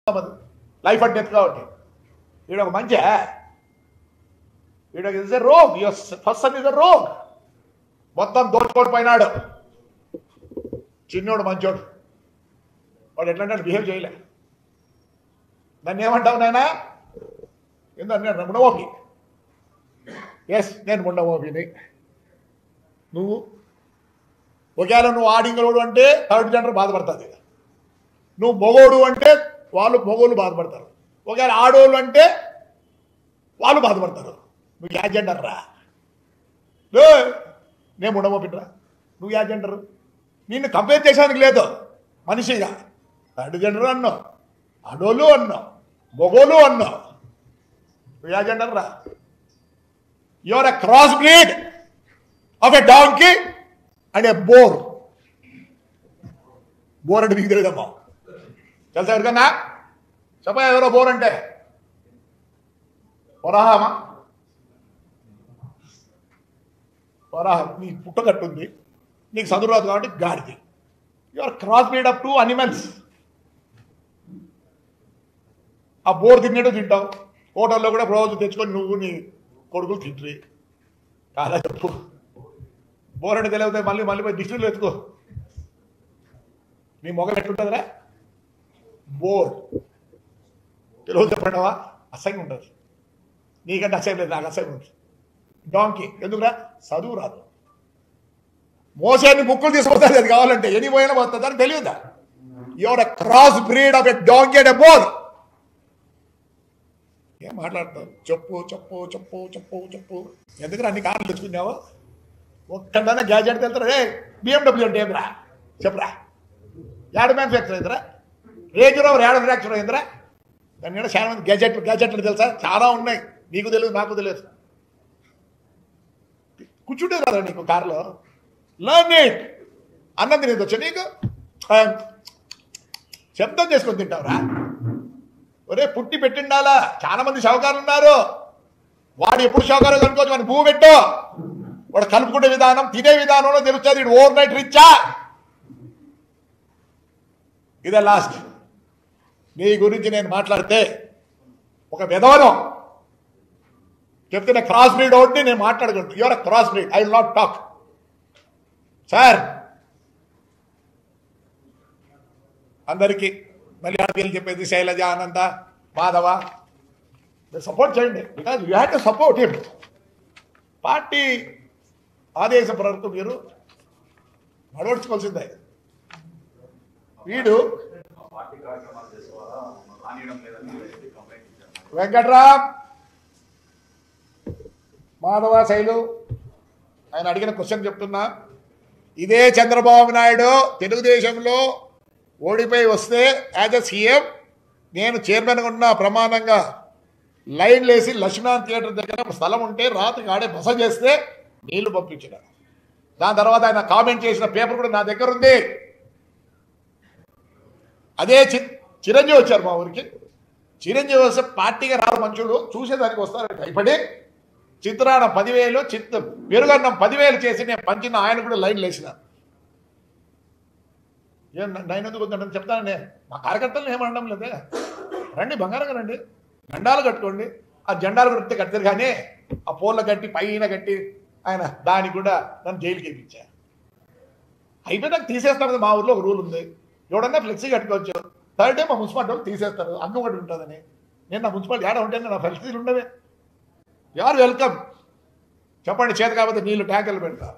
Life and death కాబట్టి వీడు ఒక మంచి వీడు is a rogue person is a rogue మొత్తం దోచుకొని పోయినాడు చిన్నోడు మంచోడు వాడు ఎట్లంటే బిహేవ్ చేయలే నన్ను ఏమంటావు నాయనా ఏంటన్నా ముండమోపి ఎస్ నేను ముండమోపిని నువ్వు ఒకవేళ నువ్వు ఆడింగలోడు అంటే థర్డ్ జెండర్ బాధపడుతుంది నువ్వు మొగోడు అంటే వాళ్ళు మొగోళ్ళు బాధపడతారు ఒకవేళ ఆడోళ్ళు అంటే వాళ్ళు బాధపడతారు నువ్వు యా జెండర్ రా నేను ఉండమోపినరా నువ్వు యా జెండరు నిన్ను కంపేర్ చేసేందుకు లేదు మనిషిగా థర్డ్ జెండర్ అన్నావు ఆడోళ్ళు అన్నావు మొగోళ్ళు అన్నావు నువ్వు యా జెండర్ రా your a cross breed of a donkey and A bore అంటే మీకు తెలియదమ్మా తెలుసా ఎవరికన్నా చెప్పా ఎవరో బోర్ అంటే వరాహమా వరాహం నీ పుట్టగట్టుంది నీకు చదువురాదు కాబట్టి గాడిది your cross breed up to animals ఆ బోర్ తిన్నట్టు తింటావు హోటల్లో కూడా రోజు తెచ్చుకొని నువ్వు నీ కొడుకులు తింటారు కాదా చెప్పు బోర్ అంటే తెలియతే మళ్ళీ పోయి డిస్ట్రిక్ట్లో ఎత్తుకో నీ మొగలు ఎట్లుంటుందిరా బోర్ తెలుగు చెప్పండివా అసహ్యం ఉంటుంది నీకంటే అసహ్యం లేదు నాకు అసహ్యం ఉంటుంది డాంకీ ఎందుకురా చదువు రాదు మోసాన్ని ముక్కులు తీసుకొస్తుంది అది కావాలంటే ఎన్ని పోయినా వస్తుంది అని తెలియదా your a cross breed of a donkey and a bore ఏం మాట్లాడతావు చెప్పు చెప్పు చెప్పు చెప్పు చెప్పు ఎందుకు అన్ని కార్లు తెచ్చుకున్నావో ఒక్కడన్నా గ్యాజెట్ వెళ్తారా రే BMW అంటే ఏమిరా చెప్పరా యాడ్ మ్యానుఫ్యాక్చర్ అయిందిరా రేంజ్ రోవర్ యాడ్ మ్యానుఫ్యాక్చర్ అయిందిరా దాని కూడా చాలా మంది గ్యాజెట్లు తెలుసా చాలా ఉన్నాయి నీకు తెలియదు నాకు తెలియదు కూర్చుంటే కదా నీకు కారులో లర్న్ ఇట్ అన్నం తినేది వచ్చా నీకు శబ్దం చేసుకొని తింటావురా ఒరే పుట్టి పెట్టిండాలా చాలా మంది షౌకారులు ఉన్నారు వాడు ఎప్పుడు షౌకారో కనుకోవచ్చు వాడిని పువ్వు పెట్టు వాడు కలుపుకునే విధానం తినే విధానంలో తెలుస్తుంది వీడు ఓవర్ నైట్ రిచ్చా ఇదే లాస్ట్ నీ గురించి నేను మాట్లాడితే ఒక విధవనం చెప్తే క్రాస్ బ్రీడ్ ఒకటి నేను మాట్లాడకూడదు your cross breed I will not talk sir అందరికీ మళ్ళీ ఆడపిల్లలు చెప్పేది శైలజ ఆనంద మాధవ సపోర్ట్ చేయండి because you have to support him party ఆదేశం వరకు మీరు నడవడుచుకోవాల్సిందే వీడు వెంకట్రామ్ మాధవ శైలు ఆయన అడిగిన క్వశ్చన్ చెప్తున్నా ఇదే చంద్రబాబు నాయుడు తెలుగుదేశంలో ఓడిపోయి వస్తే యాజ్ ఎ సీఎం నేను చైర్మన్గా ఉన్న ప్రమాణంగా లైన్ లేసి లక్ష్మీనారాయణ థియేటర్ దగ్గర ఒక స్థలం ఉంటే రాత్రికి ఆడే బస చేస్తే నీళ్లు పంపించిన దాని తర్వాత ఆయన కామెంట్ చేసిన పేపర్ కూడా నా దగ్గర ఉంది అదే చిరంజీవి వచ్చారు మా ఊరికి చిరంజీవి వస్తే పార్టీగా రారు మనుషులు చూసేదానికి వస్తారని భయపడి చిత్రాన్నం 10,000 పెరుగన్నం 10,000 చేసి నేను పంచిన ఆయన కూడా లైన్ లేచిన ఏం నేను ఎందుకు వద్దంటే చెప్తాను నేను మా కార్యకర్తలను ఏమనడం లేదే రండి బంగారంగా రండి జెండాలు కట్టుకోండి ఆ జెండాలు కడితే కట్టారు కానీ ఆ పోర్లు కట్టి పైన కట్టి ఆయన దానికి కూడా నన్ను జైలుకి వేయించా అయిపోయినాక తీసేస్తాం మా ఊర్లో ఒక రూల్ ఉంది ఎవడన్నా ఫ్లెక్సీ కట్టుకోవచ్చు థర్డ్ డే మా మున్సిపాలిటీ వాళ్ళు తీసేస్తారు అంగం ఒకటి ఉంటుందని నేను నా మున్సిపాలిటీ ఏడ ఉంటే నా ఫ్లెక్సీలు ఉండవే ఎవరు వెల్కమ్ చెప్పండి చేత కాకపోతే నీళ్ళు ట్యాంకర్లు పెడతా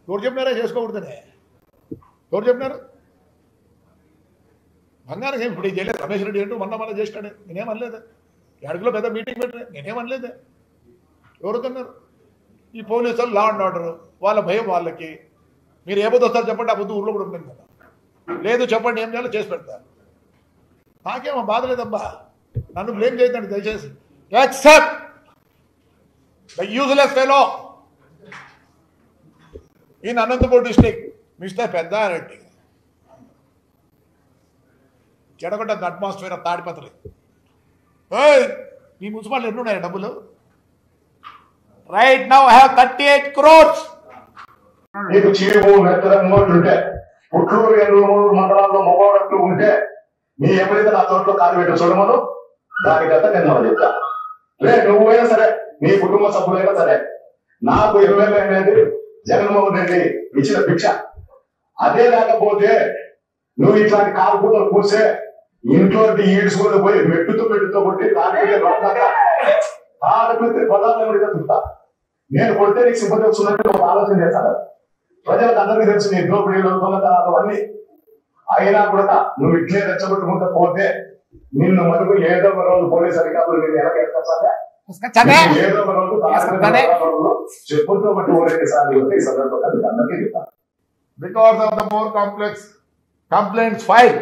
ఎవరు చెప్పినారా చేసుకోకూడదనే ఎవరు చెప్పినారు బంగారం ఏమి ఇప్పుడు చేయలేదు రమేష్ రెడ్డి అంటూ మొన్న చేసినాడు నేనేమనలేదు అడుగులో పెద్ద మీటింగ్ పెట్టిన నేనేమనలేదు ఎవరు తిన్నారు ఈ పోలీసులు లా అండ్ ఆర్డర్ వాళ్ళ భయం వాళ్ళకి మీరు ఏ పొద్దు వస్తారు చెప్పండి ఆ పొద్దు ఊళ్ళో కూడా ఉంటుంది కదా లేదు చెప్పండి ఏం చేయాలో చేసి పెడతారు నాకేమో బాధ లేదబ్బా నన్ను బ్లేమ్ చేయొద్దండి దయచేసి accept the useless fellow in Anantapur district mister Peddareddy చెడగొట్ట అట్మాస్ఫియర్ ఆఫ్ తాడిపత్రి మీ మున్సిపాలిటీ ఎన్ని ఉన్నాయి డబ్బులు right now I have 38 crores నీకు చీము నెత్తరంగా ఉంటే పుట్టూరు 83 మండలాల్లో మొగోడట్లు ఉంటే నీ ఎప్పుడైతే నా తోటలో కాలు పెట్టు చూడమను దానికంతా నేను మనం చెప్తా. నువ్వైనా సరే నీ కుటుంబ సభ్యులైనా సరే నాకు ఎమ్మెల్యే అనేది జగన్మోహన్ రెడ్డి ఇచ్చిన భిక్ష. అదే లేకపోతే నువ్వు ఇట్లాంటి కాలుకూటలు కూర్చే ఇంట్లో ఈడ్చుకొని పోయి మెట్టుతో కొట్టి పదార్థం కూడా చూస్తా. నేను కొడితే నీకు సింపతి వస్తున్నట్టు ఒక ఆలోచన చేస్తాను. ప్రజలకు అందరికీ తెలుసు నీ దోపిడీలు దొంగతనాలు అన్ని. అయినా కూడా నువ్వు ఇట్లే రెచ్చగొట్టుకుంటూ పోతే నిన్ను మటుకు ఏదో ఒక రోజు పోలీసు అధికారులు నేను ఎలాగేస్తానే ఏదో ఒక రోజు చెప్పులతో బట్టి ఓడేసారి ఈ సందర్భంగా మీకు అందరికీ చెప్తాను. Because of the more complex complaints filed